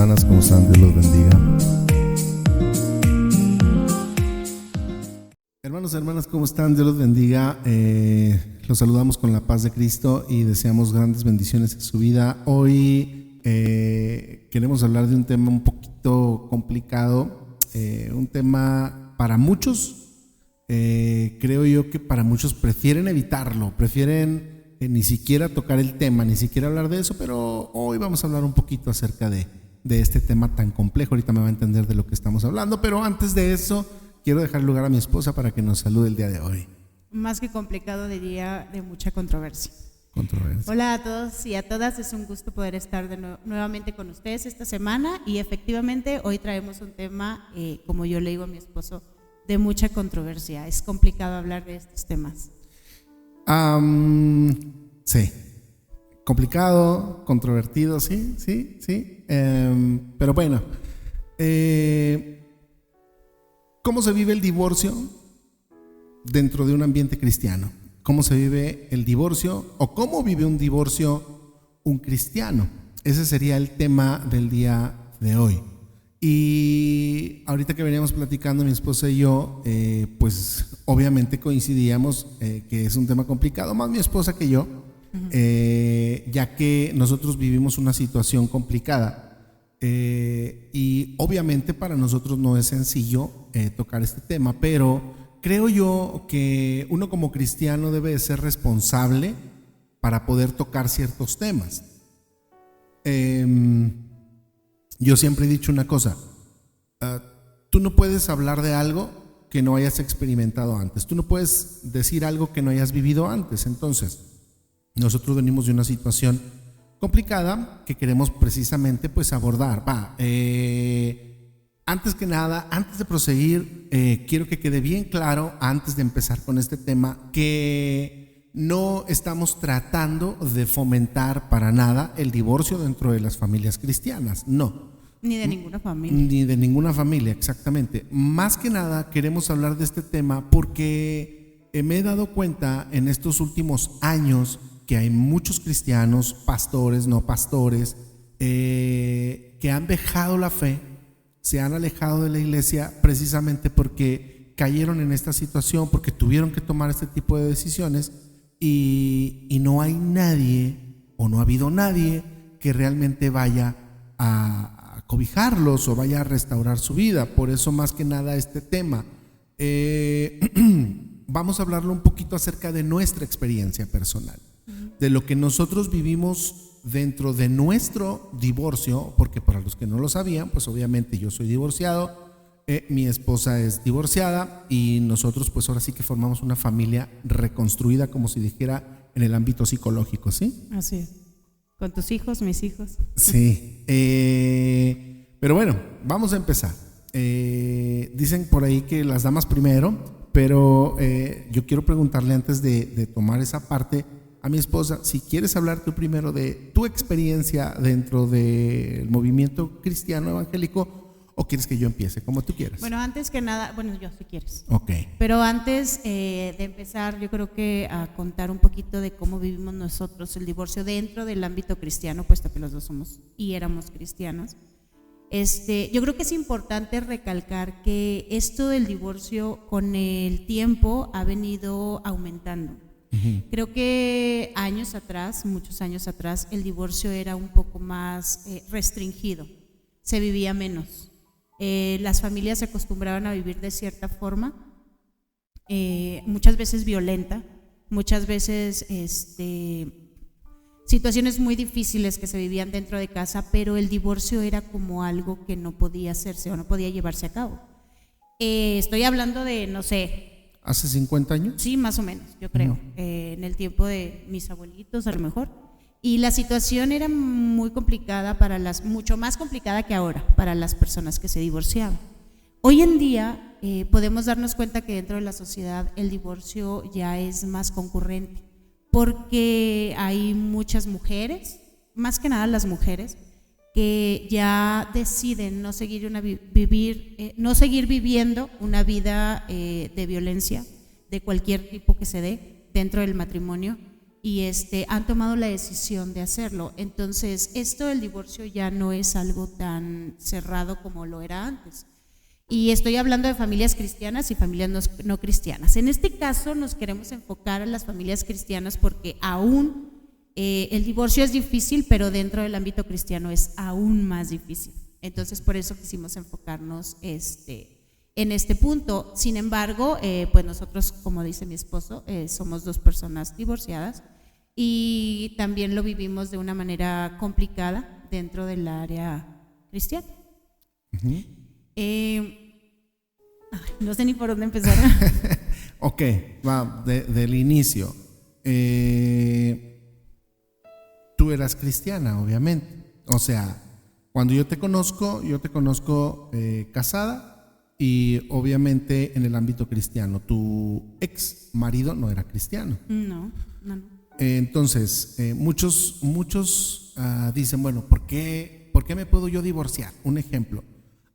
hermanas, ¿cómo están? Dios los bendiga. Hermanas, ¿cómo están? Dios los bendiga. Los saludamos con la paz de Cristo y deseamos grandes bendiciones en su vida. Hoy queremos hablar de un tema un poquito complicado, un tema para muchos, creo yo que para muchos prefieren evitarlo, prefieren ni siquiera tocar el tema, ni siquiera hablar de eso, pero hoy vamos a hablar un poquito acerca de este tema tan complejo. Ahorita me va a entender de lo que estamos hablando, pero antes de eso quiero dejar lugar a mi esposa para que nos salude el día de hoy. Más que complicado, diría de mucha controversia. Controversia. Hola a todos y a todas, es un gusto poder estar nuevamente con ustedes esta semana y efectivamente hoy traemos un tema, como yo le digo a mi esposo, de mucha controversia. Es complicado hablar de estos temas. Sí, complicado, controvertido, sí. Pero bueno, ¿cómo se vive el divorcio dentro de un ambiente cristiano? ¿Cómo se vive el divorcio o cómo vive un divorcio un cristiano? Ese sería el tema del día de hoy. Y ahorita que veníamos platicando mi esposa y yo, pues obviamente coincidíamos que es un tema complicado, más mi esposa que yo, ya que nosotros vivimos una situación complicada. Y obviamente para nosotros no es sencillo tocar este tema, pero creo yo que uno como cristiano debe de ser responsable para poder tocar ciertos temas. Yo siempre he dicho una cosa, tú no puedes hablar de algo que no hayas experimentado antes, tú no puedes decir algo que no hayas vivido antes. Entonces nosotros venimos de una situación complicada que queremos precisamente pues abordar. Antes que nada, antes de proseguir, quiero que quede bien claro, antes de empezar con este tema, que no estamos tratando de fomentar para nada el divorcio dentro de las familias cristianas, no. Ni de ninguna familia. Ni de ninguna familia, exactamente. Más que nada queremos hablar de este tema porque me he dado cuenta en estos últimos años que hay muchos cristianos, pastores, no pastores, que han dejado la fe, se han alejado de la iglesia precisamente porque cayeron en esta situación, porque tuvieron que tomar este tipo de decisiones y no hay nadie o no ha habido nadie que realmente vaya a cobijarlos o vaya a restaurar su vida. Por eso más que nada este tema. Vamos a hablarlo un poquito acerca de nuestra experiencia personal, de lo que nosotros vivimos dentro de nuestro divorcio, porque para los que no lo sabían, pues obviamente yo soy divorciado, mi esposa es divorciada y nosotros pues ahora sí que formamos una familia reconstruida, como si dijera, en el ámbito psicológico, ¿sí? Así es. Con tus hijos, mis hijos. Sí, pero bueno, vamos a empezar. Dicen por ahí que las damas primero, pero yo quiero preguntarle antes de tomar esa parte a mi esposa, si quieres hablar tú primero de tu experiencia dentro del movimiento cristiano evangélico o quieres que yo empiece, como tú quieras. Bueno, antes que nada, yo si quieres. Ok. Pero antes de empezar, yo creo que a contar un poquito de cómo vivimos nosotros el divorcio dentro del ámbito cristiano, puesto que los dos somos y éramos cristianos. Yo creo que es importante recalcar que esto del divorcio con el tiempo ha venido aumentando. Creo que muchos años atrás, el divorcio era un poco más restringido, se vivía menos. Las familias se acostumbraban a vivir de cierta forma, muchas veces violenta, muchas veces situaciones muy difíciles que se vivían dentro de casa, pero el divorcio era como algo que no podía hacerse o no podía llevarse a cabo. Estoy hablando de, no sé, ¿hace 50 años? Sí, más o menos, yo creo, en el tiempo de mis abuelitos a lo mejor. Y la situación era muy complicada mucho más complicada que ahora para las personas que se divorciaban. Hoy en día podemos darnos cuenta que dentro de la sociedad el divorcio ya es más concurrente, porque hay muchas mujeres, más que nada las mujeres, que ya deciden no seguir viviendo una vida de violencia de cualquier tipo que se dé dentro del matrimonio, y han tomado la decisión de hacerlo. Entonces, esto del divorcio ya no es algo tan cerrado como lo era antes. Y estoy hablando de familias cristianas y familias no cristianas. En este caso nos queremos enfocar en las familias cristianas porque aún el divorcio es difícil, pero dentro del ámbito cristiano es aún más difícil. Entonces, por eso quisimos enfocarnos en este punto. Sin embargo, pues nosotros, como dice mi esposo, somos 2 personas divorciadas y también lo vivimos de una manera complicada dentro del área cristiana. No sé ni por dónde empezar. Ok, va, del inicio. Tú eras cristiana, obviamente. O sea, cuando yo te conozco casada y obviamente en el ámbito cristiano. Tu ex marido no era cristiano. No. Entonces, muchos dicen, bueno, ¿por qué me puedo yo divorciar? Un ejemplo,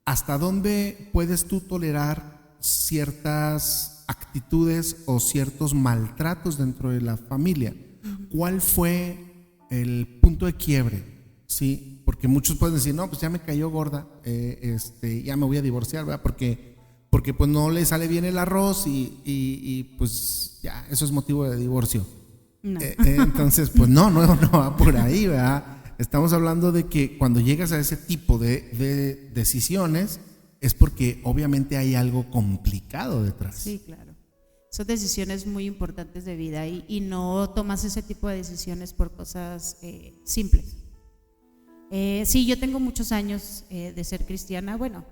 ¿hasta dónde puedes tú tolerar ciertas actitudes o ciertos maltratos dentro de la familia? ¿Cuál fue el punto de quiebre? ¿Sí? Porque muchos pueden decir, no, pues ya me cayó gorda, ya me voy a divorciar, ¿verdad? Porque pues no le sale bien el arroz y pues ya, eso es motivo de divorcio. No. Entonces, pues no va por ahí, ¿verdad? Estamos hablando de que cuando llegas a ese tipo de decisiones es porque obviamente hay algo complicado detrás. Sí, claro. Son decisiones muy importantes de vida y no tomas ese tipo de decisiones por cosas simples. Sí, yo tengo muchos años de ser cristiana, bueno,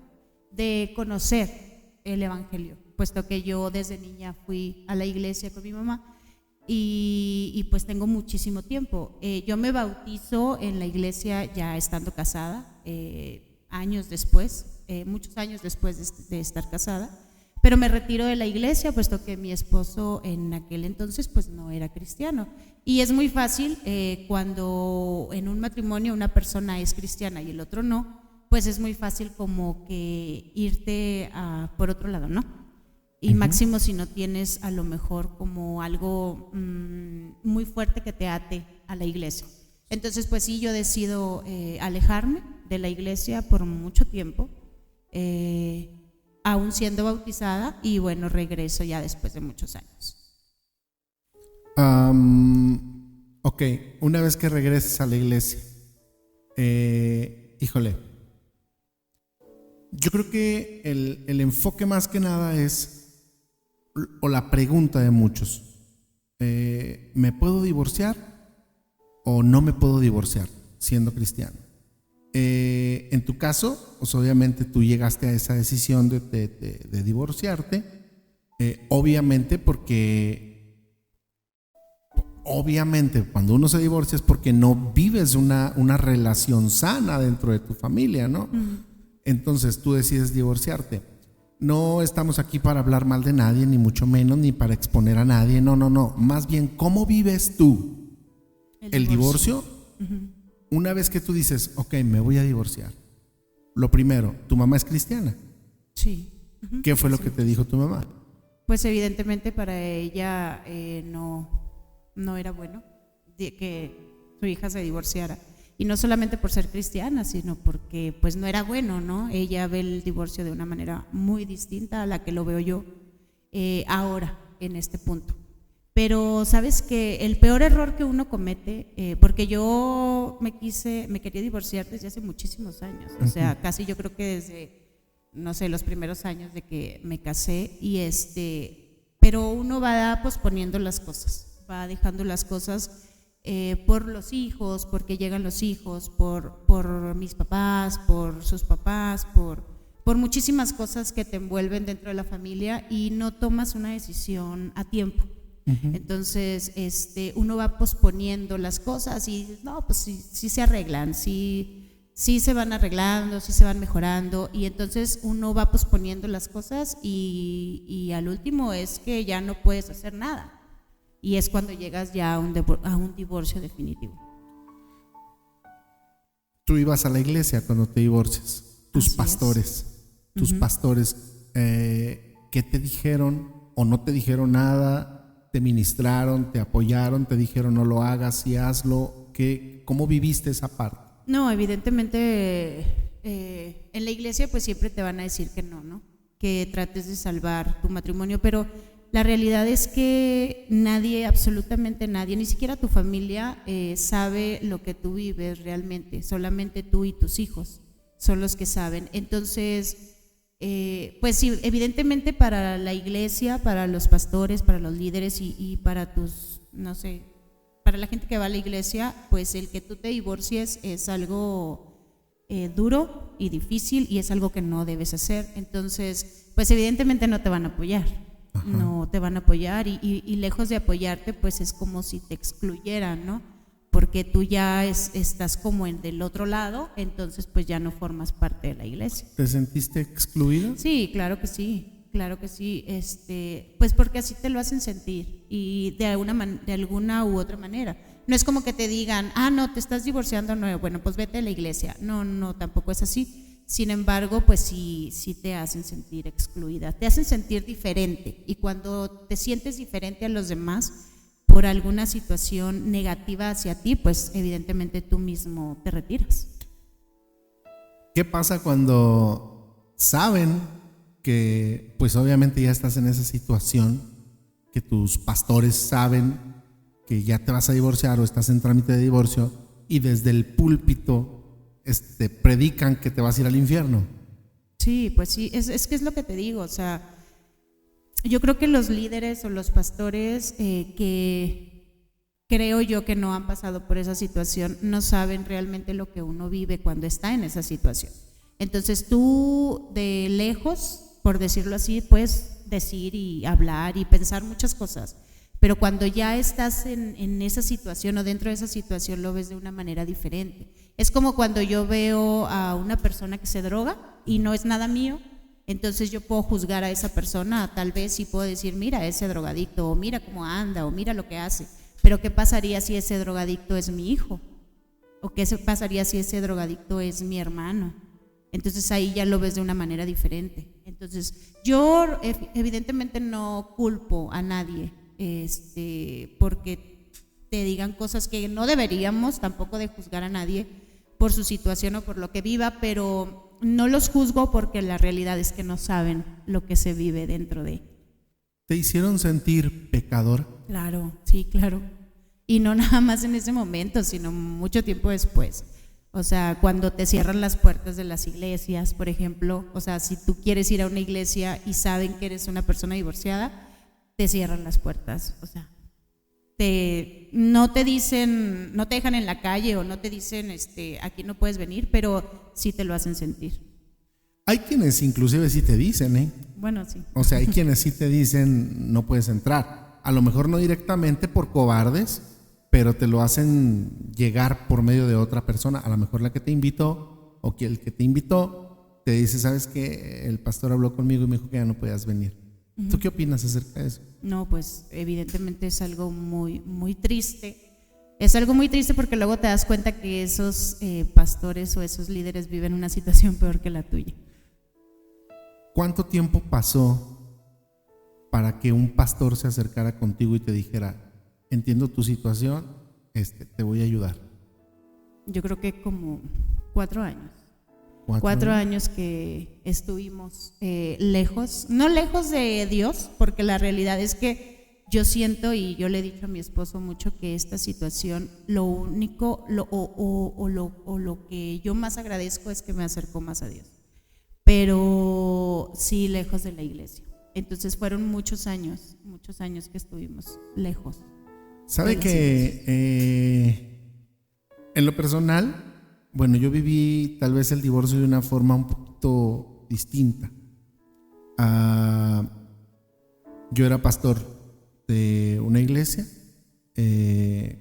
de conocer el evangelio, puesto que yo desde niña fui a la iglesia con mi mamá y pues tengo muchísimo tiempo. Yo me bautizo en la iglesia ya estando casada, años después, muchos años después de estar casada, pero me retiro de la iglesia puesto que mi esposo en aquel entonces pues no era cristiano. Y es muy fácil cuando en un matrimonio una persona es cristiana y el otro no, pues es muy fácil como que irte por otro lado, ¿no? Y máximo si no tienes a lo mejor como algo muy fuerte que te ate a la iglesia. Entonces pues sí, yo decido alejarme de la iglesia por mucho tiempo, aún siendo bautizada, y bueno, regreso ya después de muchos años. Ok, una vez que regreses a la iglesia, híjole, yo creo que el enfoque más que nada es, o la pregunta de muchos, ¿me puedo divorciar o no me puedo divorciar siendo cristiano? En tu caso, pues obviamente tú llegaste a esa decisión de divorciarte, obviamente cuando uno se divorcia es porque no vives una relación sana dentro de tu familia, ¿no? Entonces tú decides divorciarte. No estamos aquí para hablar mal de nadie, ni mucho menos, ni para exponer a nadie, no. Más bien, ¿cómo vives tú el divorcio? Una vez que tú dices, ok, me voy a divorciar. Lo primero, ¿tu mamá es cristiana? Sí. ¿Qué fue lo que te dijo tu mamá? Pues evidentemente para ella no era bueno que su hija se divorciara. Y no solamente por ser cristiana, sino porque pues no era bueno, ¿no? Ella ve el divorcio de una manera muy distinta a la que lo veo yo ahora, en este punto. Pero sabes que el peor error que uno comete, porque yo me quería divorciar desde hace muchísimos años, o sea, casi yo creo que desde, no sé, los primeros años de que me casé, pero uno va posponiendo las cosas, va dejando las cosas por los hijos, porque llegan los hijos, por mis papás, por sus papás, por muchísimas cosas que te envuelven dentro de la familia y no tomas una decisión a tiempo. Entonces uno va posponiendo las cosas y dices, no, pues sí se arreglan, sí se van arreglando, sí se van mejorando, y entonces uno va posponiendo las cosas y al último es que ya no puedes hacer nada, y es cuando llegas ya a un divorcio definitivo. Tú ibas a la iglesia cuando te divorcias, tus pastores, ¿qué te dijeron o no te dijeron nada? te ministraron, te apoyaron, te dijeron no lo hagas y hazlo. ¿Cómo viviste esa parte? No, evidentemente en la iglesia pues siempre te van a decir que no, que trates de salvar tu matrimonio, pero la realidad es que nadie, absolutamente nadie, ni siquiera tu familia sabe lo que tú vives realmente, solamente tú y tus hijos son los que saben. Entonces, pues sí, evidentemente para la iglesia, para los pastores, para los líderes y para tus, no sé, para la gente que va a la iglesia, pues el que tú te divorcies es algo duro y difícil y es algo que no debes hacer. Entonces, pues evidentemente no te van a apoyar. Ajá. No te van a apoyar y lejos de apoyarte, pues es como si te excluyeran, ¿no? Porque tú ya estás como del otro lado, entonces pues ya no formas parte de la iglesia. ¿Te sentiste excluida? Sí, claro que sí, pues porque así te lo hacen sentir y de alguna u otra manera. No es como que te digan, no, te estás divorciando, no, bueno, pues vete a la iglesia. No, tampoco es así. Sin embargo, pues sí te hacen sentir excluida, te hacen sentir diferente y cuando te sientes diferente a los demás por alguna situación negativa hacia ti, pues evidentemente tú mismo te retiras. ¿Qué pasa cuando saben que pues obviamente ya estás en esa situación, que tus pastores saben que ya te vas a divorciar o estás en trámite de divorcio y desde el púlpito predican que te vas a ir al infierno? Sí, pues sí, es que es lo que te digo, o sea, yo creo que los líderes o los pastores que creo yo que no han pasado por esa situación no saben realmente lo que uno vive cuando está en esa situación. Entonces tú de lejos, por decirlo así, puedes decir y hablar y pensar muchas cosas, pero cuando ya estás en esa situación o dentro de esa situación lo ves de una manera diferente. Es como cuando yo veo a una persona que se droga y no es nada mío, entonces yo puedo juzgar a esa persona, tal vez sí puedo decir, mira ese drogadicto, o mira cómo anda, o mira lo que hace, pero ¿qué pasaría si ese drogadicto es mi hijo? ¿O qué pasaría si ese drogadicto es mi hermano? Entonces ahí ya lo ves de una manera diferente. Entonces yo evidentemente no culpo a nadie porque te digan cosas que no deberíamos tampoco de juzgar a nadie por su situación o por lo que viva, pero no los juzgo porque la realidad es que no saben lo que se vive dentro de. ¿Te hicieron sentir pecador? Claro, sí, claro. Y no nada más en ese momento, sino mucho tiempo después. O sea, cuando te cierran las puertas de las iglesias, por ejemplo, o sea, si tú quieres ir a una iglesia y saben que eres una persona divorciada, te cierran las puertas, o sea, no te dicen, no te dejan en la calle o no te dicen, aquí no puedes venir, pero sí te lo hacen sentir. Hay quienes inclusive sí te dicen, Bueno, sí. O sea, hay quienes sí te dicen no puedes entrar. A lo mejor no directamente por cobardes, pero te lo hacen llegar por medio de otra persona. A lo mejor la que te invitó o que el que te invitó te dice, ¿sabes qué? El pastor habló conmigo y me dijo que ya no podías venir. Uh-huh. ¿Tú qué opinas acerca de eso? No, pues evidentemente es algo muy, muy triste. Es algo muy triste porque luego te das cuenta que esos pastores o esos líderes viven una situación peor que la tuya. ¿Cuánto tiempo pasó para que un pastor se acercara contigo y te dijera, entiendo tu situación, te voy a ayudar? Yo creo que como 4 años. 4 años que estuvimos lejos, no lejos de Dios, porque la realidad es que yo siento y yo le he dicho a mi esposo mucho que esta situación, lo único, lo que yo más agradezco es que me acercó más a Dios, pero sí lejos de la iglesia. Entonces fueron muchos años que estuvimos lejos. ¿Sabe que en lo personal, bueno, yo viví tal vez el divorcio de una forma un poquito distinta? Yo era pastor de una iglesia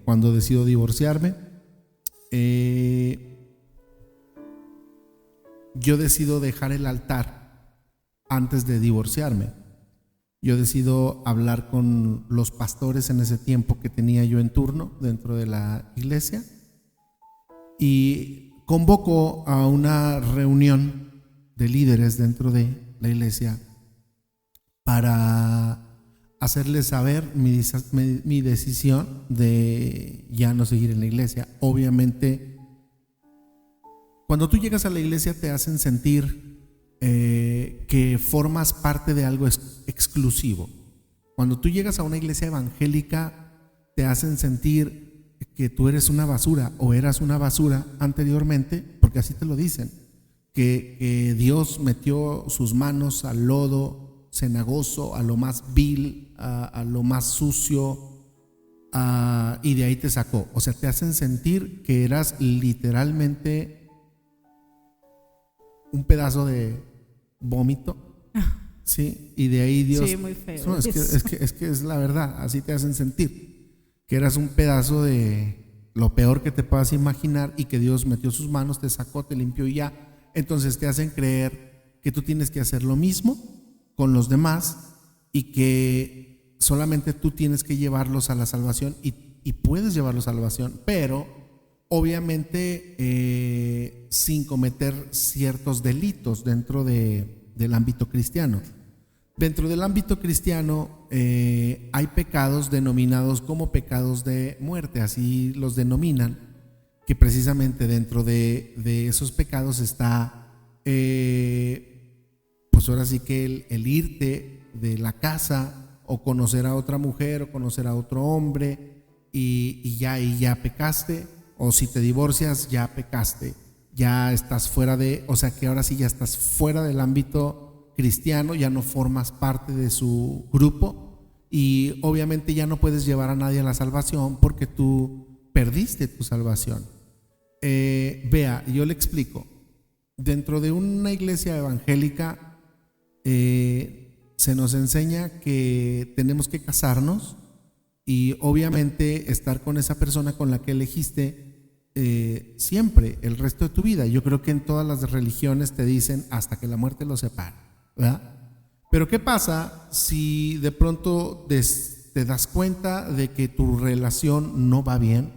cuando decido divorciarme. Yo decido dejar el altar antes de divorciarme. Yo decido hablar con los pastores en ese tiempo que tenía yo en turno dentro de la iglesia y convoco a una reunión de líderes dentro de la iglesia para hacerles saber mi decisión de ya no seguir en la iglesia. Obviamente, cuando tú llegas a la iglesia te hacen sentir que formas parte de algo exclusivo. Cuando tú llegas a una iglesia evangélica te hacen sentir que tú eres una basura o eras una basura anteriormente, porque así te lo dicen, que Dios metió sus manos al lodo cenagoso, a lo más vil, a lo más sucio, y de ahí te sacó. O sea, te hacen sentir que eras literalmente un pedazo de vómito, ¿sí? Y de ahí Dios… Sí, muy feo. No, es que es la verdad, así te hacen sentir, que eras un pedazo de lo peor que te puedas imaginar y que Dios metió sus manos, te sacó, te limpió y ya. Entonces te hacen creer que tú tienes que hacer lo mismo con los demás y que solamente tú tienes que llevarlos a la salvación y puedes llevarlos a la salvación, pero obviamente sin cometer ciertos delitos dentro del ámbito cristiano. Dentro del ámbito cristiano hay pecados denominados como pecados de muerte, así los denominan, que precisamente dentro de esos pecados está, pues ahora sí que el irte de la casa o conocer a otra mujer o conocer a otro hombre y ya pecaste, o si te divorcias ya pecaste, ya estás fuera o sea que ahora sí ya estás fuera del ámbito cristiano, ya no formas parte de su grupo y obviamente ya no puedes llevar a nadie a la salvación porque tú perdiste tu salvación. Vea, yo le explico. Dentro de una iglesia evangélica se nos enseña que tenemos que casarnos y obviamente estar con esa persona con la que elegiste siempre, el resto de tu vida. Yo creo que en todas las religiones te dicen hasta que la muerte los separe, ¿verdad? Pero ¿qué pasa si de pronto te das cuenta de que tu relación no va bien,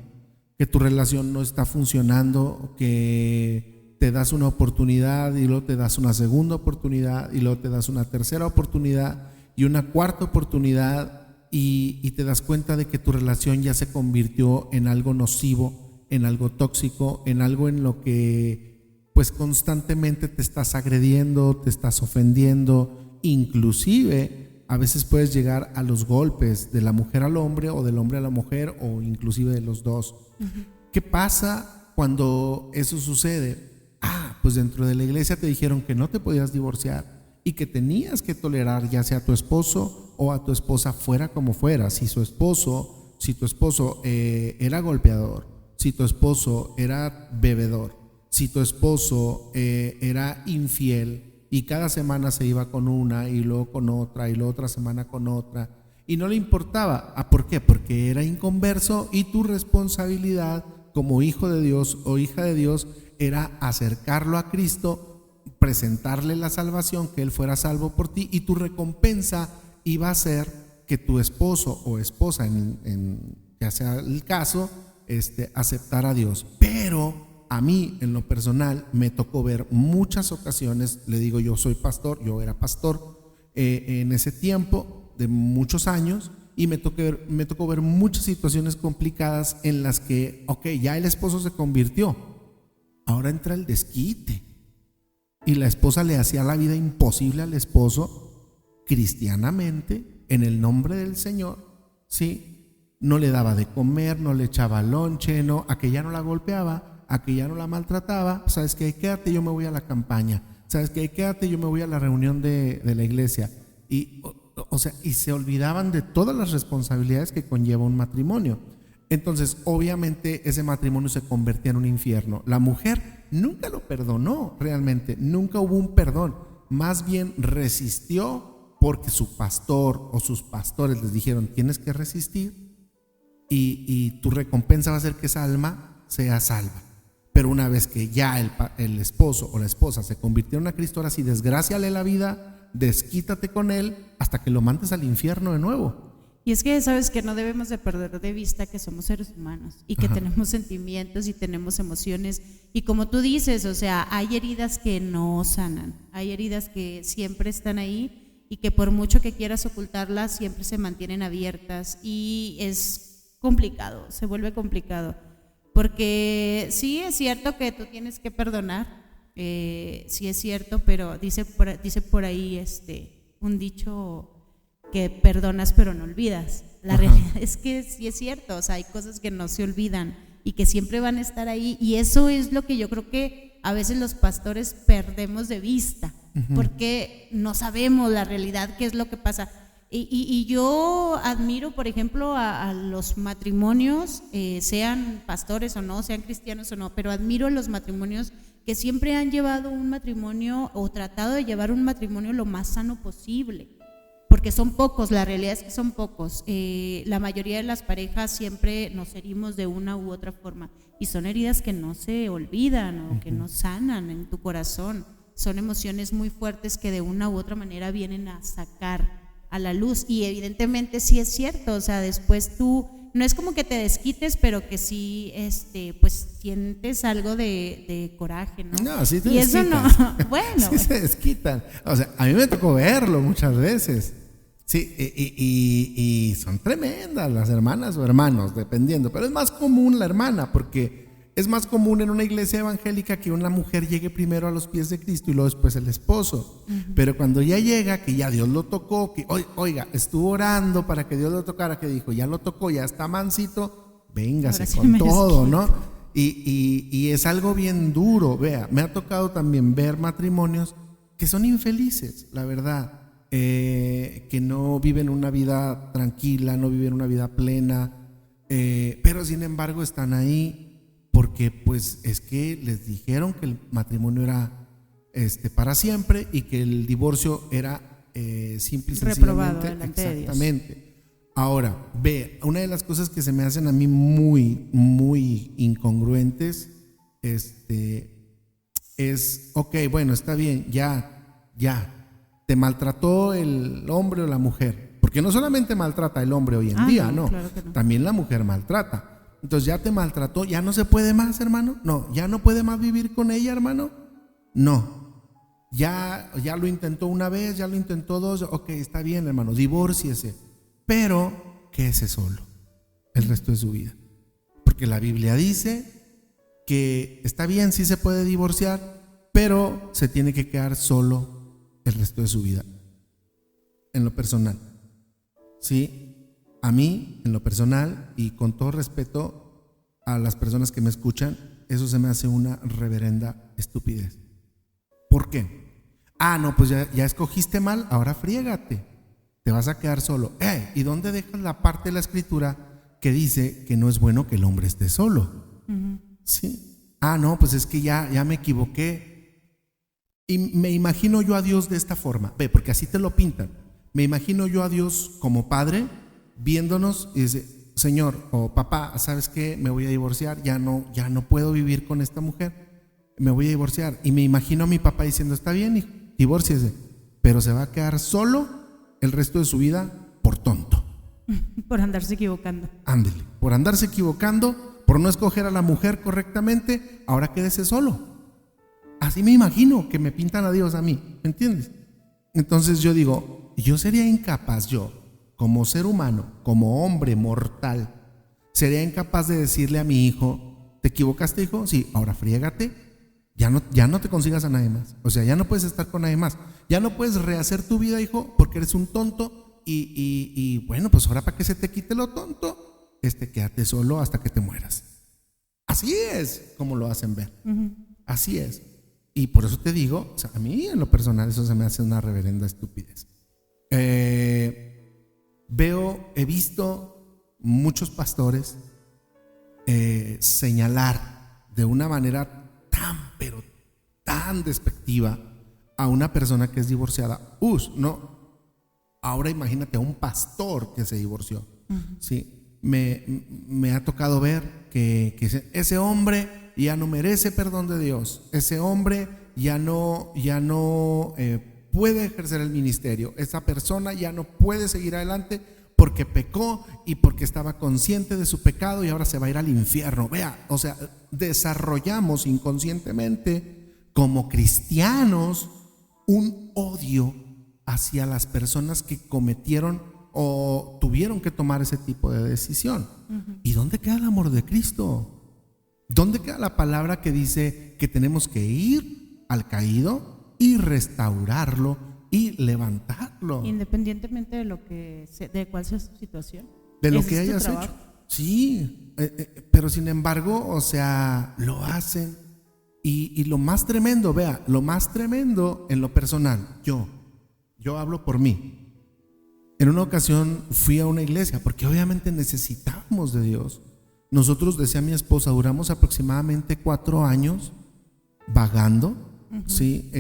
que tu relación no está funcionando, que te das una oportunidad y luego te das una segunda oportunidad y luego te das una tercera oportunidad y una cuarta oportunidad y te das cuenta de que tu relación ya se convirtió en algo nocivo, en algo tóxico, en algo en lo que pues constantemente te estás agrediendo, te estás ofendiendo, inclusive a veces puedes llegar a los golpes de la mujer al hombre o del hombre a la mujer o inclusive de los dos. ¿Qué pasa cuando eso sucede? Pues dentro de la iglesia te dijeron que no te podías divorciar y que tenías que tolerar ya sea a tu esposo o a tu esposa fuera como fuera. Si tu esposo era golpeador, si tu esposo era bebedor, si tu esposo era infiel y cada semana se iba con una y luego con otra y luego otra semana con otra y no le importaba. ¿Por qué? Porque era inconverso y tu responsabilidad como hijo de Dios o hija de Dios era acercarlo a Cristo, presentarle la salvación, que Él fuera salvo por ti y tu recompensa iba a ser que tu esposo o esposa, ya sea el caso, aceptara a Dios. Pero a mí en lo personal me tocó ver muchas ocasiones, le digo, yo soy pastor, yo era pastor en ese tiempo de muchos años y me tocó ver muchas situaciones complicadas en las que, ya el esposo se convirtió, ahora entra el desquite y la esposa le hacía la vida imposible al esposo cristianamente en el nombre del Señor, ¿sí? No le daba de comer, no le echaba lonche, no, a que ya no la golpeaba, a que ya no la maltrataba. ¿Sabes qué? Quédate, yo me voy a la campaña. ¿Sabes qué? Quédate, yo me voy a la reunión de la iglesia. Y se olvidaban de todas las responsabilidades que conlleva un matrimonio. Entonces, obviamente, ese matrimonio se convertía en un infierno. La mujer nunca lo perdonó realmente, nunca hubo un perdón. Más bien resistió porque su pastor o sus pastores les dijeron, tienes que resistir y tu recompensa va a ser que esa alma sea salva. Pero una vez que ya el esposo o la esposa se convirtieron a Cristo, ahora sí, desgráciale la vida, desquítate con él hasta que lo mandes al infierno de nuevo. Y es que sabes que no debemos de perder de vista que somos seres humanos y que tenemos sentimientos y tenemos emociones y como tú dices, o sea, hay heridas que no sanan, hay heridas que siempre están ahí y que por mucho que quieras ocultarlas siempre se mantienen abiertas y es complicado, se vuelve complicado, porque sí es cierto que tú tienes que perdonar, sí es cierto, pero dice por ahí un dicho que perdonas pero no olvidas. La realidad es que sí es cierto, o sea, hay cosas que no se olvidan y que siempre van a estar ahí, y eso es lo que yo creo que a veces los pastores perdemos de vista, porque no sabemos la realidad, qué es lo que pasa. Y yo admiro, por ejemplo, a los matrimonios, sean pastores o no, sean cristianos o no, pero admiro a los matrimonios que siempre han llevado un matrimonio o tratado de llevar un matrimonio lo más sano posible, porque son pocos, la realidad es que son pocos. La mayoría de las parejas siempre nos herimos de una u otra forma y son heridas que no se olvidan o que no sanan en tu corazón, son emociones muy fuertes que de una u otra manera vienen a sacar a la luz, y evidentemente sí es cierto, o sea, después tú, no es como que te desquites, pero que sí, pues sientes algo de coraje, ¿no? No, sí te y desquitan. Eso no, bueno. Sí se desquitan, o sea, a mí me tocó verlo muchas veces, sí, y son tremendas las hermanas o hermanos, dependiendo, pero es más común la hermana, porque es más común en una iglesia evangélica que una mujer llegue primero a los pies de Cristo y luego después el esposo. Pero cuando ya llega, que ya Dios lo tocó, que oiga, estuvo orando para que Dios lo tocara, que dijo, ya lo tocó, ya está mansito, véngase sí con todo, ¿no? Y es algo bien duro. Vea, me ha tocado también ver matrimonios que son infelices, la verdad, que no viven una vida tranquila, no viven una vida plena, pero sin embargo están ahí porque pues es que les dijeron que el matrimonio era para siempre y que el divorcio era simple y reprobado sencillamente, delante de Dios. exactamente. Ahora, ve, una de las cosas que se me hacen a mí muy, muy incongruentes, es, ok, bueno, está bien, ya, te maltrató el hombre o la mujer, porque no solamente maltrata el hombre hoy en día, no, claro que no, también la mujer maltrata. Entonces ya te maltrató, ya no se puede más, hermano. No, ya no puede más vivir con ella, hermano. No, ya lo intentó una vez, ya lo intentó dos. Ok, está bien, hermano, divórciese, pero quédese solo el resto de su vida, porque la Biblia dice que está bien, sí se puede divorciar, pero se tiene que quedar solo el resto de su vida. En lo personal, sí. A mí, en lo personal, y con todo respeto a las personas que me escuchan, eso se me hace una reverenda estupidez. ¿Por qué? No, pues ya escogiste mal, ahora friégate, te vas a quedar solo. ¿Y dónde dejas la parte de la escritura que dice que no es bueno que el hombre esté solo? ¿Sí? No, pues es que ya me equivoqué. Y me imagino yo a Dios de esta forma, porque así te lo pintan. Me imagino yo a Dios como padre, viéndonos, y dice, Señor o papá, ¿sabes qué? Me voy a divorciar, ya no puedo vivir con esta mujer, me voy a divorciar. Y me imagino a mi papá diciendo, está bien, hijo, divórciese, pero se va a quedar solo el resto de su vida por tonto. Por andarse equivocando. Ándele, por andarse equivocando, por no escoger a la mujer correctamente, ahora quédese solo. Así me imagino que me pintan a Dios a mí, ¿me entiendes? Entonces yo digo, yo sería incapaz, como ser humano, como hombre mortal, sería incapaz de decirle a mi hijo, ¿te equivocaste, hijo? Sí, ahora friégate, ya no te consigas a nadie más, o sea, ya no puedes estar con nadie más, ya no puedes rehacer tu vida, hijo, porque eres un tonto y bueno, pues ahora para que se te quite lo tonto, quédate solo hasta que te mueras. Así es como lo hacen ver, así es. Y por eso te digo, o sea, a mí en lo personal eso se me hace una reverenda estupidez. He visto muchos pastores señalar de una manera pero tan despectiva a una persona que es divorciada. No, ahora imagínate a un pastor que se divorció. Sí, me ha tocado ver que ese hombre ya no merece perdón de Dios, ese hombre ya no puede ejercer el ministerio, esa persona ya no puede seguir adelante porque pecó y porque estaba consciente de su pecado y ahora se va a ir al infierno. Vea, o sea, desarrollamos inconscientemente como cristianos un odio hacia las personas que cometieron o tuvieron que tomar ese tipo de decisión. ¿Y dónde queda el amor de Cristo? ¿Dónde queda la palabra que dice que tenemos que ir al caído y restaurarlo y levantarlo? Independientemente de cuál sea su situación. De lo que hayas hecho. Sí, pero sin embargo, o sea, lo hacen. Y lo más tremendo, vea, lo más tremendo en lo personal, yo hablo por mí. En una ocasión fui a una iglesia porque obviamente necesitábamos de Dios. Nosotros, decía mi esposa, duramos aproximadamente 4 años vagando, ¿sí?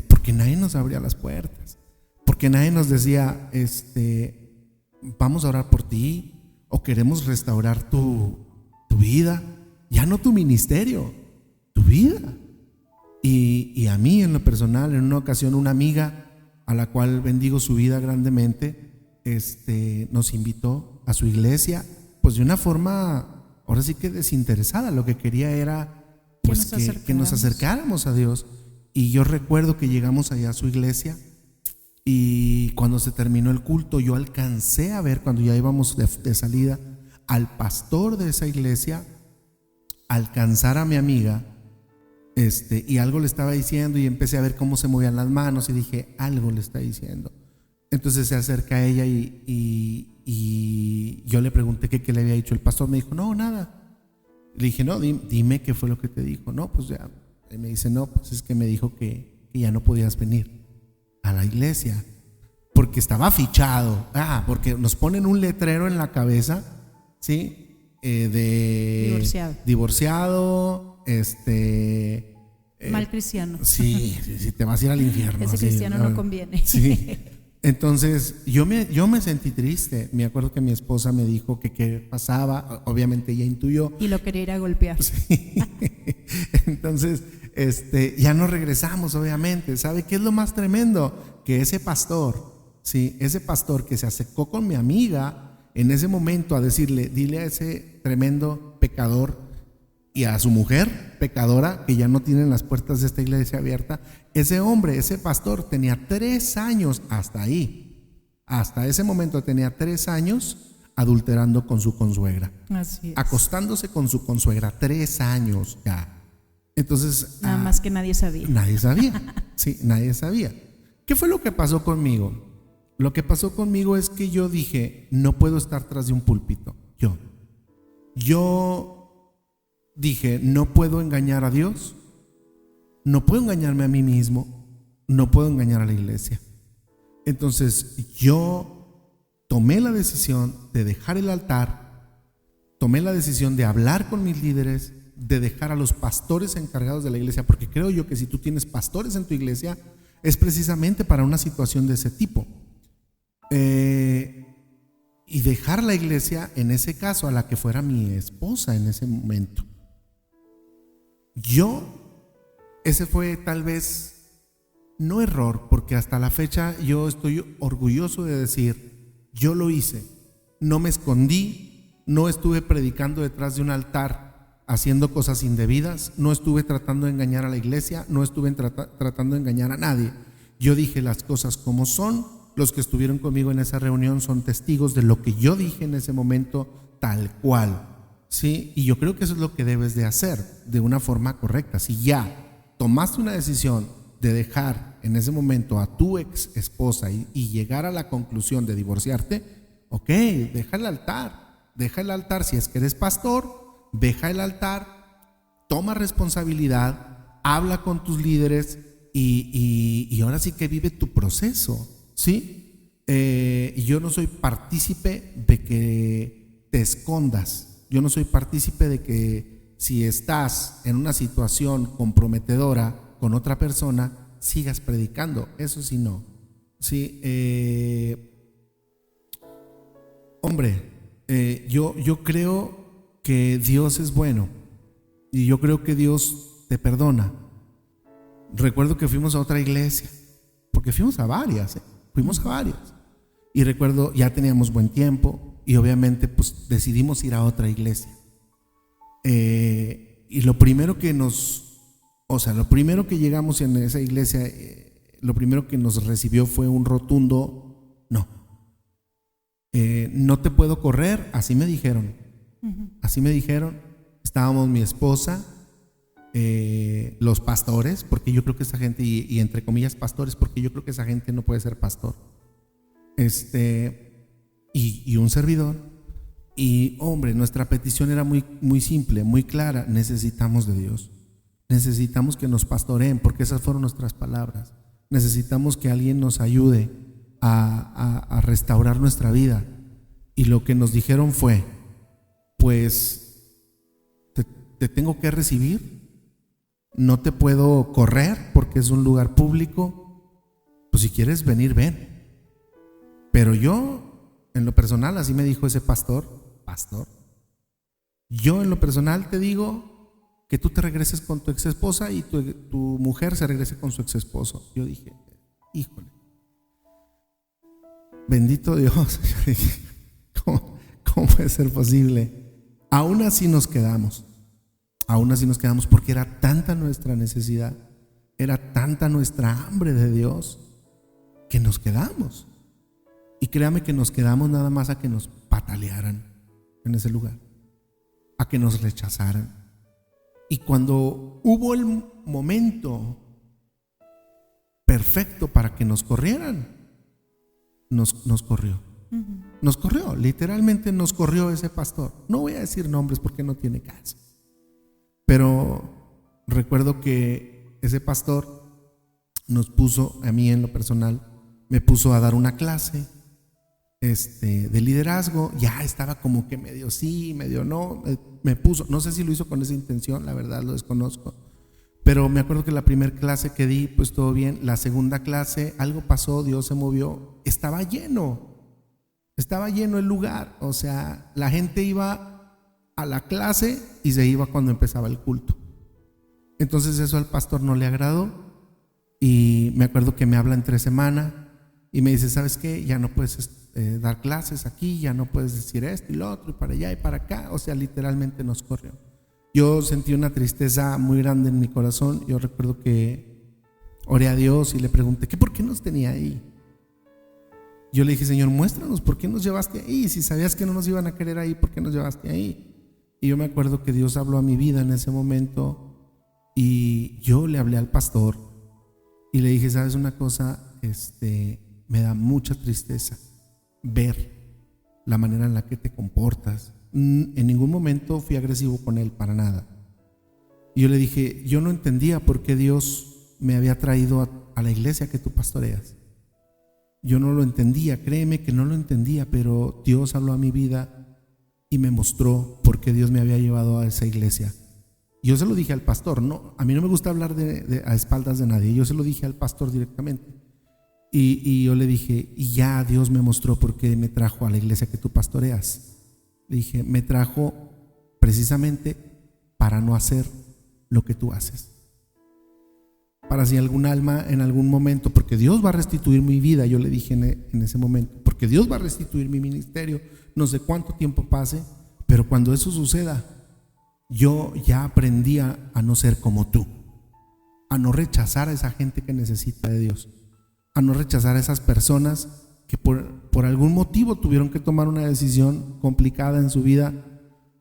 Porque nadie nos abría las puertas, porque nadie nos decía, vamos a orar por ti, o queremos restaurar tu vida, ya no tu ministerio, tu vida. Y a mí en lo personal, en una ocasión, una amiga a la cual bendigo su vida grandemente, nos invitó a su iglesia, pues de una forma, ahora sí que desinteresada. Lo que quería era pues que nos acercáramos a Dios. Y yo recuerdo que llegamos allá a su iglesia, y cuando se terminó el culto, yo alcancé a ver, cuando ya íbamos de salida, al pastor de esa iglesia alcanzar a mi amiga, y algo le estaba diciendo, y empecé a ver cómo se movían las manos y dije, algo le está diciendo. Entonces se acerca a ella y yo le pregunté qué le había dicho el pastor. Me dijo, no, nada. Le dije, no, dime qué fue lo que te dijo. No, pues ya. Y me dice, no, pues es que me dijo que ya no podías venir a la iglesia porque estaba fichado. Porque nos ponen un letrero en la cabeza, ¿sí? De divorciado, mal cristiano. Sí, te vas a ir al infierno. Ese cristiano no conviene. Sí. Entonces yo me sentí triste. Me acuerdo que mi esposa me dijo que qué pasaba. Obviamente ella intuyó. Y lo quería ir a golpear. Sí. Entonces ya no regresamos, obviamente. ¿Sabe qué es lo más tremendo? Que ese pastor, sí, ese pastor que se acercó con mi amiga en ese momento a decirle, dile a ese tremendo pecador y a su mujer pecadora, que ya no tienen las puertas de esta iglesia abierta. Ese hombre, ese pastor, tenía 3 años hasta ahí. Hasta ese momento tenía 3 años adulterando con su consuegra. Así es. Acostándose con su consuegra, 3 años ya. Entonces, nada más que nadie sabía. Nadie sabía. Sí, nadie sabía. ¿Qué fue lo que pasó conmigo? Lo que pasó conmigo es que yo dije, no puedo estar tras de un púlpito. Yo dije, no puedo engañar a Dios, no puedo engañarme a mí mismo, no puedo engañar a la iglesia. Entonces yo tomé la decisión de dejar el altar, tomé la decisión de hablar con mis líderes, de dejar a los pastores encargados de la iglesia, porque creo yo que si tú tienes pastores en tu iglesia es precisamente para una situación de ese tipo. Y dejar la iglesia, en ese caso, a la que fuera mi esposa en ese momento. Ese fue tal vez, no error, porque hasta la fecha yo estoy orgulloso de decir, yo lo hice, no me escondí, no estuve predicando detrás de un altar haciendo cosas indebidas, no estuve tratando de engañar a la iglesia, no estuve tratando de engañar a nadie. Yo dije las cosas como son. Los que estuvieron conmigo en esa reunión son testigos de lo que yo dije en ese momento, tal cual. ¿Sí? Y yo creo que eso es lo que debes de hacer de una forma correcta. Si ya tomaste una decisión de dejar en ese momento a tu ex esposa y llegar a la conclusión de divorciarte, ok, deja el altar. Si es que eres pastor, deja el altar, toma responsabilidad, habla con tus líderes y ahora sí que vive tu proceso, ¿sí? Yo no soy partícipe de que te escondas. Yo no soy partícipe de que si estás en una situación comprometedora con otra persona, sigas predicando. Eso sí, no. Sí, yo creo que Dios es bueno y yo creo que Dios te perdona. Recuerdo que fuimos a otra iglesia, porque fuimos a varias, y recuerdo, ya teníamos buen tiempo y obviamente pues decidimos ir a otra iglesia, y lo primero que llegamos en esa iglesia, lo primero que nos recibió fue un rotundo no. No te puedo correr, así me dijeron. Así me dijeron. Estábamos mi esposa, los pastores, porque yo creo que esa gente, y entre comillas pastores, porque yo creo que esa gente no puede ser pastor. Y un servidor. Y hombre, nuestra petición era muy, muy simple, muy clara. Necesitamos de Dios. Necesitamos que nos pastoreen, porque esas fueron nuestras palabras. Necesitamos que alguien nos ayude a restaurar nuestra vida. Y lo que nos dijeron fue: pues te tengo que recibir, no te puedo correr porque es un lugar público, pues si quieres venir, ven. Pero yo, en lo personal, así me dijo ese pastor, yo en lo personal te digo que tú te regreses con tu ex esposa y tu mujer se regrese con su ex esposo. Yo dije, híjole, bendito Dios. ¿Cómo puede ser posible? Aún así nos quedamos porque era tanta nuestra necesidad, era tanta nuestra hambre de Dios, que nos quedamos. Y créame que nos quedamos nada más a que nos patalearan en ese lugar, a que nos rechazaran. Y cuando hubo el momento perfecto para que nos corrieran, nos corrió. Nos corrió, literalmente nos corrió ese pastor. No voy a decir nombres porque no tiene caso, pero recuerdo que ese pastor nos puso, a mí en lo personal, me puso a dar una clase de liderazgo. Ya estaba como que medio sí, medio no. Me puso, no sé si lo hizo con esa intención, la verdad lo desconozco, pero me acuerdo que la primera clase que di, pues todo bien. La segunda clase, algo pasó, Dios se movió, estaba lleno el lugar. O sea, la gente iba a la clase y se iba cuando empezaba el culto. Entonces eso al pastor no le agradó, y me acuerdo que me habla entre semana y me dice: ¿sabes qué? Ya no puedes dar clases aquí, ya no puedes decir esto y lo otro, y para allá y para acá. O sea, literalmente nos corrió. Yo sentí una tristeza muy grande en mi corazón. Yo recuerdo que oré a Dios y le pregunté que por qué nos tenía ahí. Yo le dije: Señor, muéstranos, ¿por qué nos llevaste ahí? Si sabías que no nos iban a querer ahí, ¿por qué nos llevaste ahí? Y yo me acuerdo que Dios habló a mi vida en ese momento, y yo le hablé al pastor y le dije: ¿sabes una cosa? Me da mucha tristeza ver la manera en la que te comportas. En ningún momento fui agresivo con él, para nada. Y yo le dije: yo no entendía por qué Dios me había traído a la iglesia que tú pastoreas. Yo no lo entendía, créeme que no lo entendía, pero Dios habló a mi vida y me mostró por qué Dios me había llevado a esa iglesia. Yo se lo dije al pastor. No, a mí no me gusta hablar a espaldas de nadie. Yo se lo dije al pastor directamente. Y yo le dije: y ya Dios me mostró por qué me trajo a la iglesia que tú pastoreas. Le dije: me trajo precisamente para no hacer lo que tú haces. Para si algún alma en algún momento, porque Dios va a restituir mi vida, yo le dije en ese momento, porque Dios va a restituir mi ministerio, no sé cuánto tiempo pase, pero cuando eso suceda, yo ya aprendí a no ser como tú, a no rechazar a esa gente que necesita de Dios, a no rechazar a esas personas que por algún motivo tuvieron que tomar una decisión complicada en su vida,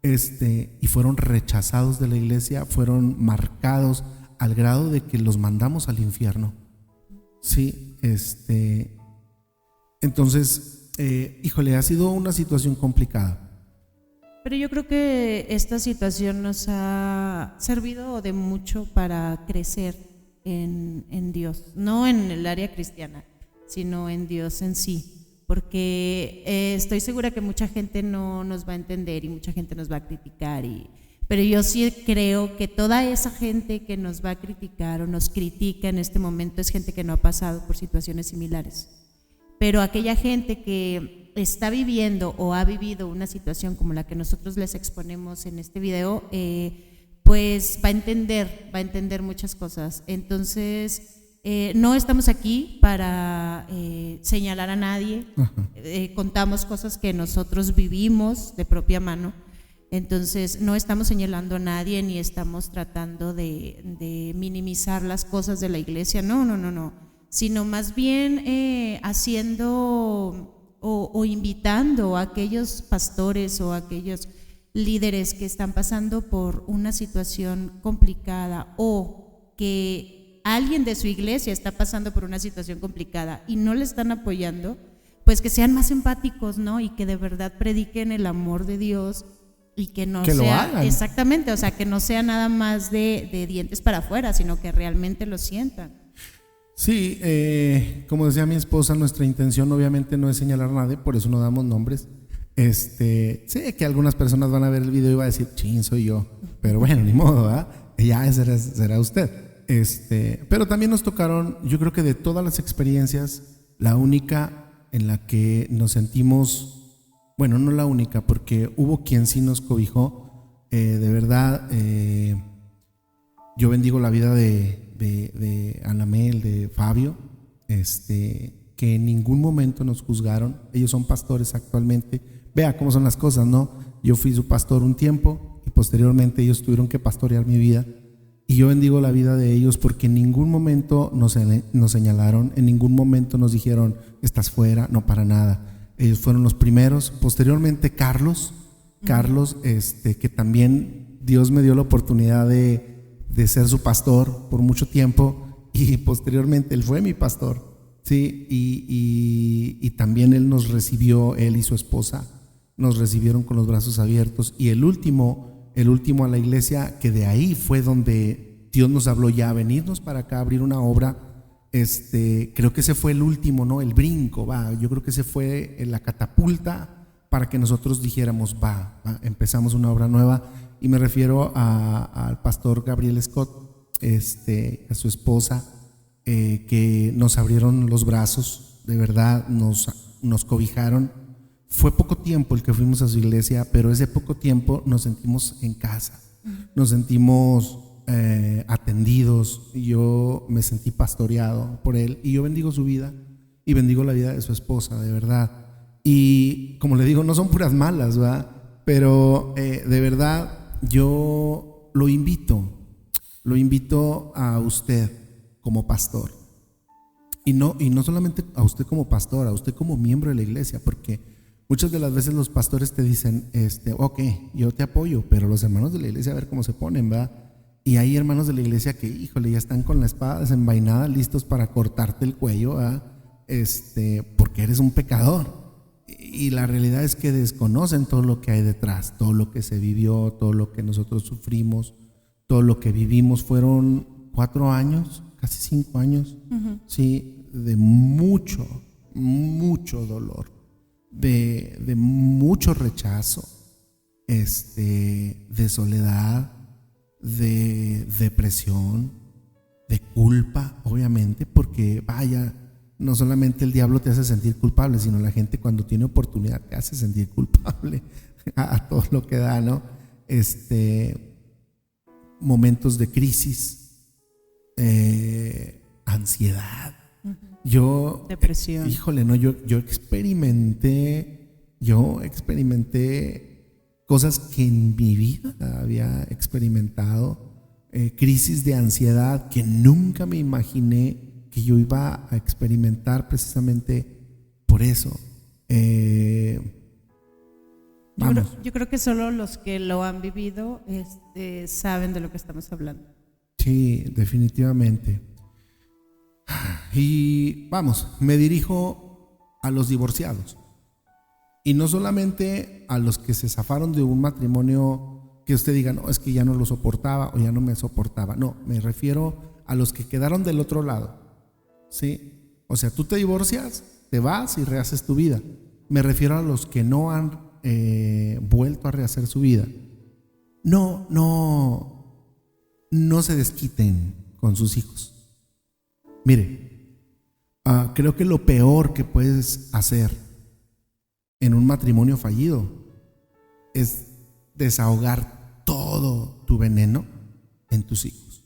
y fueron rechazados de la iglesia, fueron marcados al grado de que los mandamos al infierno. Sí, entonces, híjole, ha sido una situación complicada. Pero yo creo que esta situación nos ha servido de mucho para crecer en Dios, no en el área cristiana, sino en Dios en sí, porque estoy segura que mucha gente no nos va a entender y mucha gente nos va a criticar, pero yo sí creo que toda esa gente que nos va a criticar o nos critica en este momento es gente que no ha pasado por situaciones similares. Pero aquella gente que está viviendo o ha vivido una situación como la que nosotros les exponemos en este video, pues va a entender muchas cosas. Entonces, no estamos aquí para señalar a nadie. Contamos cosas que nosotros vivimos de propia mano. Entonces no estamos señalando a nadie ni estamos tratando de minimizar las cosas de la iglesia, no. sino más bien haciendo o invitando a aquellos pastores o a aquellos líderes que están pasando por una situación complicada o que alguien de su iglesia está pasando por una situación complicada y no le están apoyando, pues que sean más empáticos, ¿no? Y que de verdad prediquen el amor de Dios y que no que sea, lo hagan. exactamente, o sea, que no sea nada más de dientes para afuera, sino que realmente lo sientan. Sí, como decía mi esposa, nuestra intención obviamente no es señalar a nadie, por eso no damos nombres. Sé que algunas personas van a ver el video y van a decir, chin, soy yo, pero bueno, ni modo, ¿verdad? Ya será usted. Pero también nos tocaron, yo creo que de todas las experiencias, la única en la que nos sentimos, bueno, no la única, porque hubo quien sí nos cobijó, de verdad, yo bendigo la vida de Anamel, de Fabio, que en ningún momento nos juzgaron. Ellos son pastores actualmente. Vea cómo son las cosas, ¿no? Yo fui su pastor un tiempo y posteriormente ellos tuvieron que pastorear mi vida. Y yo bendigo la vida de ellos porque en ningún momento nos señalaron, en ningún momento nos dijeron, estás fuera, no, para nada. Ellos fueron los primeros. Posteriormente Carlos, que también Dios me dio la oportunidad de ser su pastor por mucho tiempo y posteriormente él fue mi pastor, ¿sí? Y también él nos recibió, él y su esposa nos recibieron con los brazos abiertos. Y el último a la iglesia, que de ahí fue donde Dios nos habló ya, venirnos para acá, abrir una obra, creo que ese fue el último, ¿no? El brinco, yo creo que ese fue la catapulta para que nosotros dijéramos, empezamos una obra nueva. Y me refiero al pastor Gabriel Scott, a su esposa, que nos abrieron los brazos, de verdad, nos cobijaron. Fue poco tiempo el que fuimos a su iglesia, pero ese poco tiempo nos sentimos en casa, nos sentimos atendidos. Yo me sentí pastoreado por él y yo bendigo su vida y bendigo la vida de su esposa, de verdad. Y como le digo, no son puras malas, ¿verdad? Pero de verdad yo lo invito a usted como pastor, y no solamente a usted como pastor, a usted como miembro de la iglesia, porque muchas de las veces los pastores te dicen, ok, yo te apoyo, pero los hermanos de la iglesia a ver cómo se ponen, ¿verdad? Y hay hermanos de la iglesia que, híjole, ya están con la espada desenvainada, listos para cortarte el cuello, ¿verdad? Porque eres un pecador. Y la realidad es que desconocen todo lo que hay detrás, todo lo que se vivió, todo lo que nosotros sufrimos, todo lo que vivimos. Fueron 4 años, casi 5 años, sí, de mucho dolor, de mucho rechazo, de soledad, de depresión, de culpa, obviamente, porque no solamente el diablo te hace sentir culpable, sino la gente cuando tiene oportunidad te hace sentir culpable a todo lo que da, ¿no? Momentos de crisis, ansiedad. Depresión. Híjole, no, yo experimenté cosas que en mi vida había experimentado, crisis de ansiedad que nunca me imaginé que yo iba a experimentar, precisamente por eso. Yo creo que solo los que lo han vivido saben de lo que estamos hablando. Sí, definitivamente. Y me dirijo a los divorciados. Y no solamente a los que se zafaron de un matrimonio que usted diga, no, es que ya no lo soportaba o ya no me soportaba. No, me refiero a los que quedaron del otro lado, ¿sí? O sea, tú te divorcias, te vas y rehaces tu vida. Me refiero a los que no han vuelto a rehacer su vida. No se desquiten con sus hijos. Mire, creo que lo peor que puedes hacer en un matrimonio fallido es desahogar todo tu veneno en tus hijos.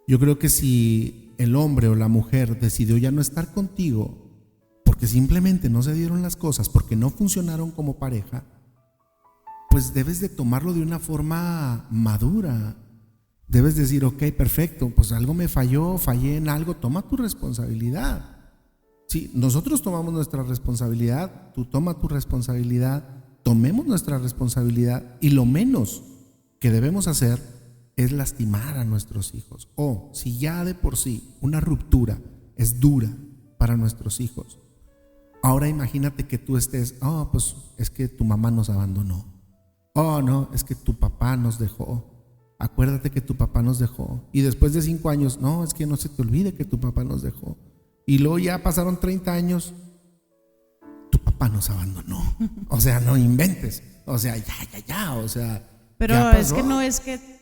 Yo creo que si el hombre o la mujer decidió ya no estar contigo porque simplemente no se dieron las cosas, porque no funcionaron como pareja, pues debes de tomarlo de una forma madura, Debes decir, ok, perfecto, pues algo me falló, fallé en algo, toma tu responsabilidad. Sí, nosotros tomamos nuestra responsabilidad, tú toma tu responsabilidad, tomemos nuestra responsabilidad, y lo menos que debemos hacer es lastimar a nuestros hijos. O si ya de por sí una ruptura es dura para nuestros hijos, ahora imagínate que tú estés, pues es que tu mamá nos abandonó, no, es que tu papá nos dejó. Acuérdate que tu papá nos dejó. Y después de 5 años, no, es que no se te olvide que tu papá nos dejó. Y luego ya pasaron 30 años, tu papá nos abandonó. O sea, no inventes. O sea, ya. O sea, pero es que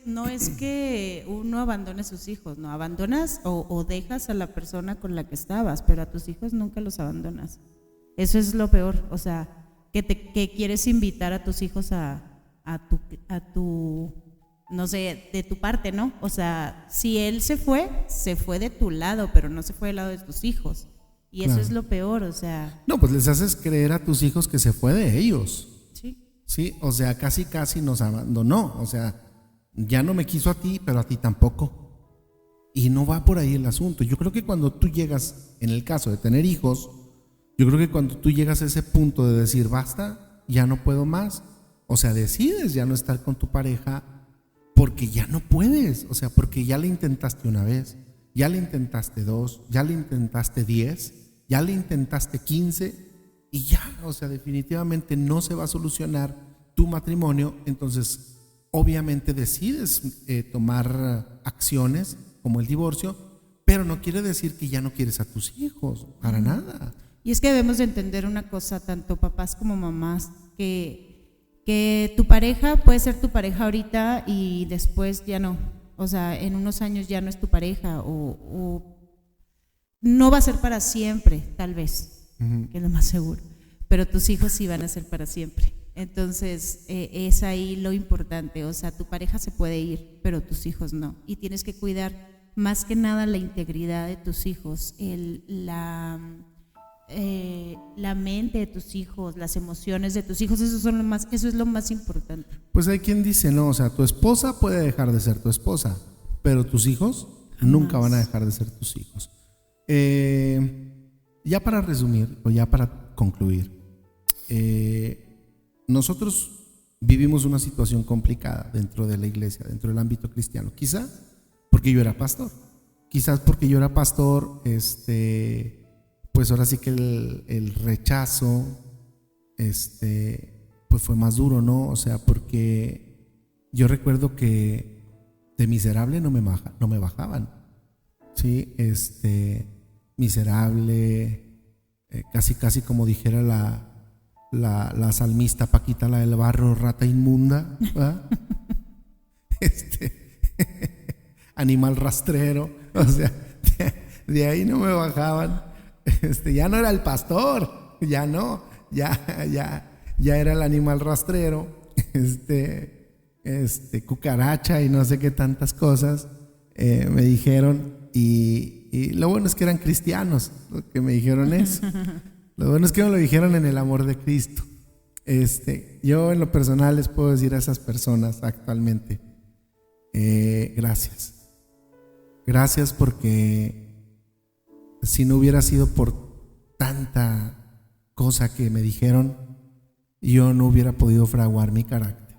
no es que uno abandone a sus hijos, no abandonas o dejas a la persona con la que estabas, pero a tus hijos nunca los abandonas. Eso es lo peor. O sea, que quieres invitar a tus hijos a tu no sé, de tu parte, ¿no? O sea, si él se fue de tu lado, pero no se fue del lado de tus hijos. Y eso es lo peor, o sea. No, pues les haces creer a tus hijos que se fue de ellos. Sí, o sea, casi nos abandonó. O sea, ya no me quiso a ti, pero a ti tampoco. Y no va por ahí el asunto. Yo creo que cuando tú llegas, en el caso de tener hijos, yo creo que cuando tú llegas a ese punto de decir, basta, ya no puedo más, o sea, decides ya no estar con tu pareja, porque ya no puedes, o sea, porque ya le intentaste una vez, ya le intentaste 2, ya le intentaste 10, ya le intentaste 15 y ya, o sea, definitivamente no se va a solucionar tu matrimonio. Entonces, obviamente decides tomar acciones como el divorcio, pero no quiere decir que ya no quieres a tus hijos, para nada. Y es que debemos de entender una cosa, tanto papás como mamás, que tu pareja puede ser tu pareja ahorita y después ya no. O sea, en unos años ya no es tu pareja o no va a ser para siempre, tal vez, que es lo más seguro. Pero tus hijos sí van a ser para siempre. Entonces, es ahí lo importante. O sea, tu pareja se puede ir, pero tus hijos no. Y tienes que cuidar más que nada la integridad de tus hijos, la mente de tus hijos, las emociones de tus hijos. Eso es lo más importante. Pues hay quien dice, no, o sea, tu esposa puede dejar de ser tu esposa, pero tus hijos nunca van a dejar de ser tus hijos. Ya para resumir, o ya para concluir, nosotros vivimos una situación complicada dentro de la iglesia, dentro del ámbito cristiano. Quizás porque yo era pastor, pues ahora sí que el rechazo pues fue más duro, ¿no? O sea, porque yo recuerdo que de miserable no me bajaban, ¿sí? Miserable, casi como dijera la salmista Paquita, la del barro, rata inmunda, ¿verdad? Animal rastrero, o sea, de ahí no me bajaban. Ya no era el pastor, ya no, ya era el animal rastrero, cucaracha y no sé qué tantas cosas me dijeron, y lo bueno es que eran cristianos los que me dijeron eso. Lo bueno es que me lo dijeron en el amor de Cristo. Yo en lo personal les puedo decir a esas personas actualmente, gracias porque si no hubiera sido por tanta cosa que me dijeron, yo no hubiera podido fraguar mi carácter.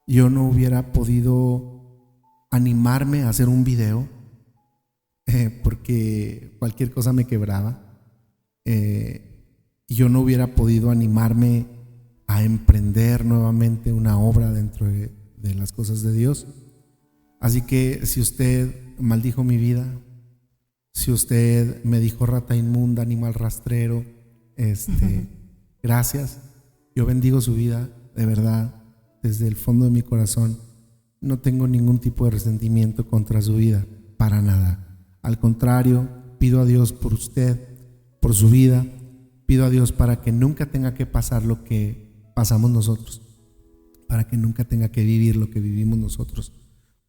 Yo no hubiera podido animarme a hacer un video, porque cualquier cosa me quebraba. Yo no hubiera podido animarme a emprender nuevamente una obra dentro de las cosas de Dios. Así que si usted maldijo mi vida, si usted me dijo rata inmunda, animal rastrero, gracias. Yo bendigo su vida, de verdad, desde el fondo de mi corazón. No tengo ningún tipo de resentimiento contra su vida, para nada. Al contrario, pido a Dios por usted, por su vida. Pido a Dios para que nunca tenga que pasar lo que pasamos nosotros, para que nunca tenga que vivir lo que vivimos nosotros.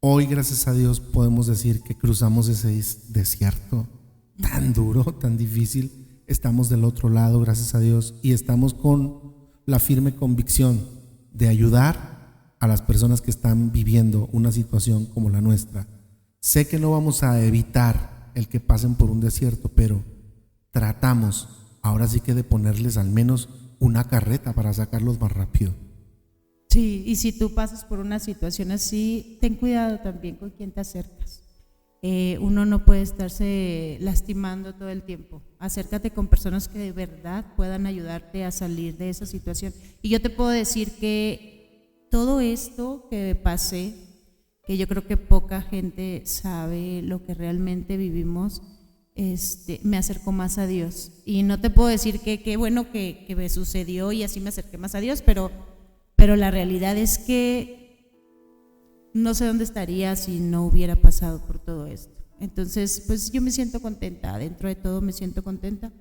Hoy, gracias a Dios, podemos decir que cruzamos ese desierto tan duro, tan difícil. Estamos del otro lado, gracias a Dios, y estamos con la firme convicción de ayudar a las personas que están viviendo una situación como la nuestra. Sé que no vamos a evitar el que pasen por un desierto, pero tratamos ahora sí que de ponerles al menos una carreta para sacarlos más rápido. Sí, y si tú pasas por una situación así, ten cuidado también con quién te acercas. Uno no puede estarse lastimando todo el tiempo. Acércate con personas que de verdad puedan ayudarte a salir de esa situación. Y yo te puedo decir que todo esto que pasé, que yo creo que poca gente sabe lo que realmente vivimos, me acercó más a Dios. Y no te puedo decir que qué bueno que me sucedió y así me acerqué más a Dios, pero la realidad es que no sé dónde estaría si no hubiera pasado por todo esto. Entonces, pues yo me siento contenta, dentro de todo me siento contenta,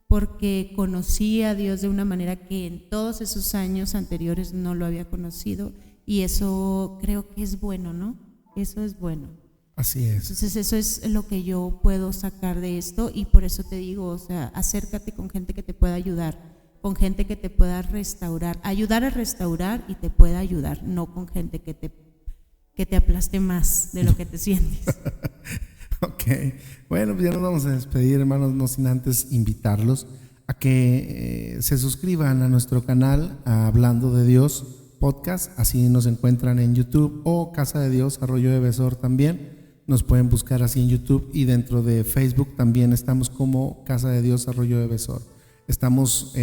porque conocí a Dios de una manera que en todos esos años anteriores no lo había conocido, y eso creo que es bueno, ¿no? Eso es bueno. Así es. Entonces eso es lo que yo puedo sacar de esto, y por eso te digo, o sea, acércate con gente que te pueda ayudar, con gente que te pueda restaurar, ayudar a restaurar y te pueda ayudar, no con gente que te aplaste más de lo que te sientes. Ok, bueno, pues ya nos vamos a despedir, hermanos, no sin antes invitarlos a que se suscriban a nuestro canal Hablando de Dios Podcast, así nos encuentran en YouTube, o Casa de Dios Arroyo de Besor también, nos pueden buscar así en YouTube, y dentro de Facebook también estamos como Casa de Dios Arroyo de Besor. Estamos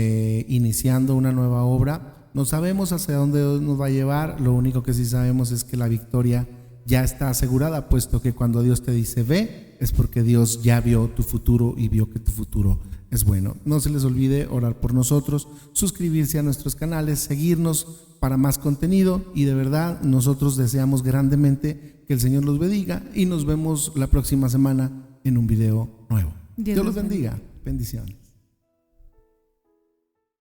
iniciando una nueva obra, no sabemos hacia dónde nos va a llevar, lo único que sí sabemos es que la victoria ya está asegurada, puesto que cuando Dios te dice ve, es porque Dios ya vio tu futuro y vio que tu futuro es bueno. No se les olvide orar por nosotros, suscribirse a nuestros canales, seguirnos para más contenido, y de verdad nosotros deseamos grandemente que el Señor los bendiga, y nos vemos la próxima semana en un video nuevo. Dios los bendiga. Bendiciones.